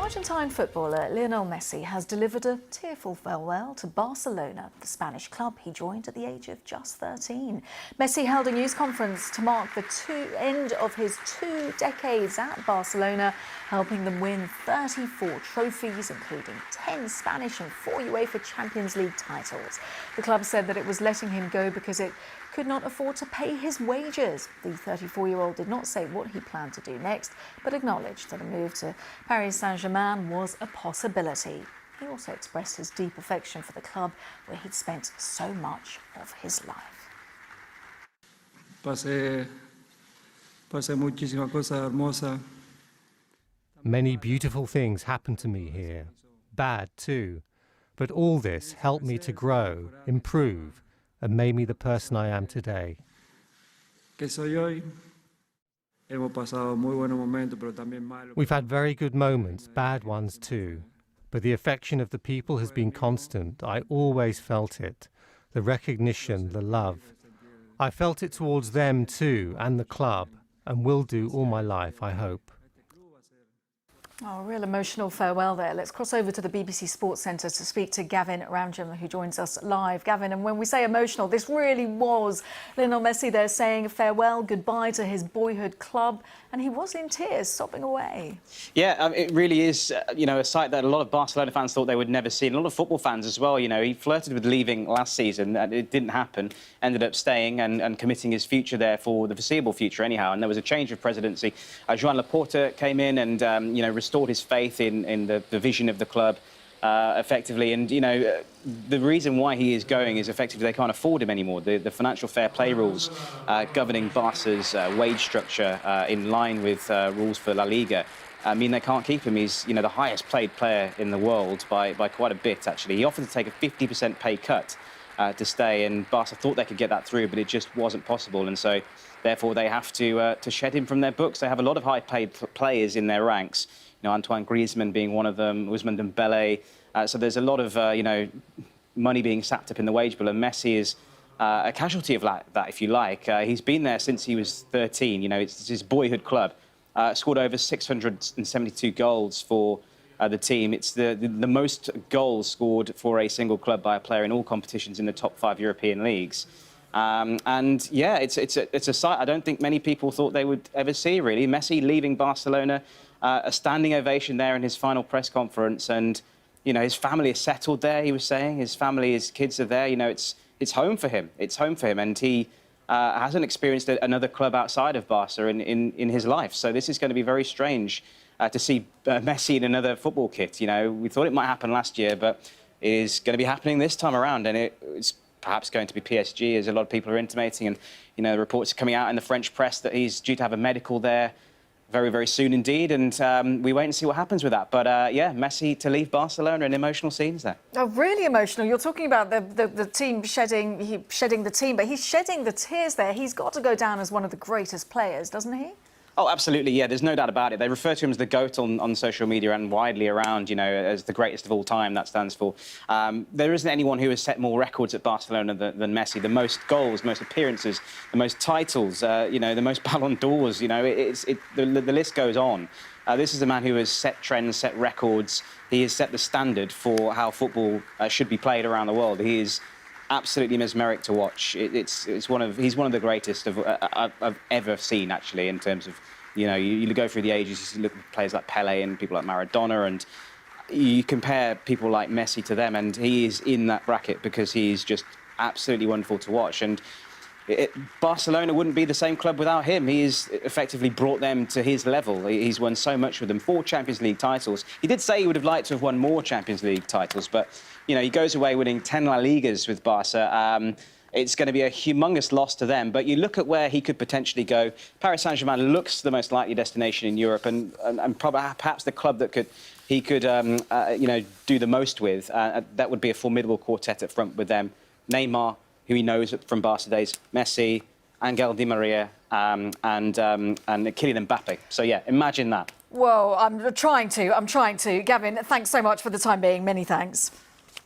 Argentine footballer Lionel Messi has delivered a tearful farewell to Barcelona, the Spanish club he joined at the age of just 13. Messi held a news conference to mark the end of his 2 decades at Barcelona, helping them win 34 trophies, including 10 Spanish and 4 UEFA Champions League titles. The club said that it was letting him go because it could not afford to pay his wages. The 34-year-old did not say what he planned to do next, but acknowledged that a move to Paris Saint-Germain was a possibility. He also expressed his deep affection for the club, where he'd spent so much of his life. Pasé muchísimas cosas hermosas. Many beautiful things happened to me here, bad too, but all this helped me to grow, improve, and made me the person I am today. We've had very good moments, bad ones too, but the affection of the people has been constant. I always felt it, the recognition, the love. I felt it towards them too, and the club, and will do all my life, I hope. Oh, a real emotional farewell there. Let's cross over to the BBC Sports Centre to speak to Gavin Ramjam, who joins us live. Gavin, and when we say emotional, this really was Lionel Messi there saying farewell, goodbye to his boyhood club, and he was in tears, sobbing away. Yeah, it really is, a sight that a lot of Barcelona fans thought they would never see, and a lot of football fans as well. He flirted with leaving last season, and it didn't happen. Ended up staying and committing his future there for the foreseeable future anyhow. And there was a change of presidency. Joan Laporta came in and, restored his faith in the vision of the club effectively. And, the reason why he is going is effectively they can't afford him anymore. The financial fair play rules governing Barca's wage structure in line with rules for La Liga mean they can't keep him. He's, the highest paid player in the world by quite a bit, actually. He offered to take a 50% pay cut to stay, and Barca thought they could get that through, but it just wasn't possible. And so, therefore, they have to shed him from their books. They have a lot of high-paid players in their ranks. Antoine Griezmann being one of them, Ousmane Dembele. So there's a lot of, money being sapped up in the wage bill, and Messi is a casualty of that, if you like. He's been there since he was 13. It's his boyhood club. Scored over 672 goals for the team. It's the most goals scored for a single club by a player in all competitions in the top 5 European leagues. And yeah, it's a sight I don't think many people thought they would ever see, really. Messi leaving Barcelona, a standing ovation there in his final press conference, and his family is settled there. He was saying his family, his kids are there. It's home for him. It's home for him, and he hasn't experienced another club outside of Barca in his life. So this is going to be very strange to see Messi in another football kit. We thought it might happen last year, but it is going to be happening this time around, and it's perhaps going to be PSG, as a lot of people are intimating. And, the reports are coming out in the French press that he's due to have a medical there very, very soon indeed. And we wait and see what happens with that. But, yeah, Messi to leave Barcelona, and emotional scenes there. Oh, really emotional. You're talking about the team shedding the team, but he's shedding the tears there. He's got to go down as one of the greatest players, doesn't he? Oh, absolutely, yeah, there's no doubt about it. They refer to him as the GOAT on social media and widely around, as the greatest of all time, that stands for. There isn't anyone who has set more records at Barcelona than Messi. The most goals, most appearances, the most titles, the most Ballon d'Ors, the list goes on. This is a man who has set trends, set records. He has set the standard for how football should be played around the world. He is absolutely mesmeric to watch. He's one of the greatest I've ever seen, actually, in terms of, you go through the ages, you look at players like Pele and people like Maradona, and you compare people like Messi to them, and he is in that bracket because he's just absolutely wonderful to watch. And Barcelona wouldn't be the same club without him. He has effectively brought them to his level. He's won so much with them, 4 Champions League titles. He did say he would have liked to have won more Champions League titles, but, he goes away winning 10 La Ligas with Barca. It's going to be a humongous loss to them, but you look at where he could potentially go. Paris Saint-Germain looks the most likely destination in Europe, and perhaps the club that he could do the most with. That would be a formidable quartet at front with them. Neymar, who he knows from Barca days, Messi, Angel Di Maria, and Kylian Mbappe. So, yeah, imagine that. Well, I'm trying to. Gavin, thanks so much for the time being. Many thanks.